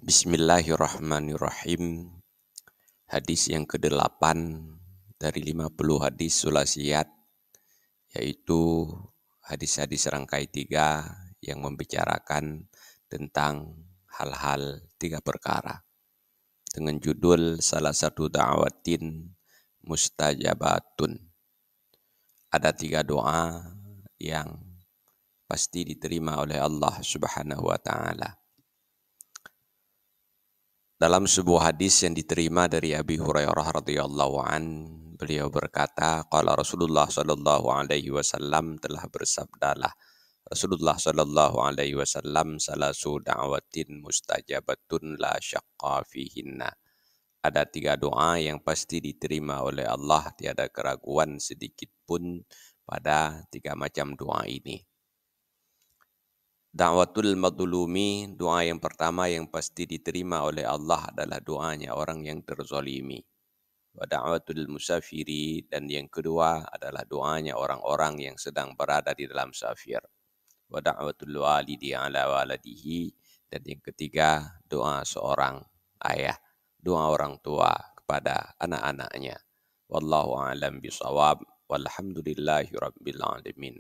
Bismillahirrahmanirrahim. Hadis yang ke-8 dari 50 hadis sulasiat, yaitu hadis-hadis rangkai 3 yang membicarakan tentang hal-hal 3 perkara. Dengan judul salah satu da'watin mustajabatun. Ada 3 doa yang pasti diterima oleh Allah Subhanahu wa Ta'ala. Dalam sebuah hadis yang diterima dari Abi Hurairah radhiyallahu an, beliau berkata, qala Rasulullah sallallahu alaihi wasallam telah bersabdalah Rasulullah sallallahu alaihi wasallam, salasu da'watin mustajabatun la syaqqa fihinna. Ada 3 doa yang pasti diterima oleh Allah, tiada keraguan sedikit pun pada 3 macam doa ini. Da'watul madlumi, doa yang pertama yang pasti diterima oleh Allah adalah doanya orang yang terzalimi. Wa da'watul musafiri, dan yang kedua adalah doanya orang-orang yang sedang berada di dalam safir. Wa da'watul walidi ala waladihi, dan yang ketiga doa seorang ayah, doa orang tua kepada anak-anaknya. Wallahu a'lam bishawab, walhamdulillahi rabbil alamin.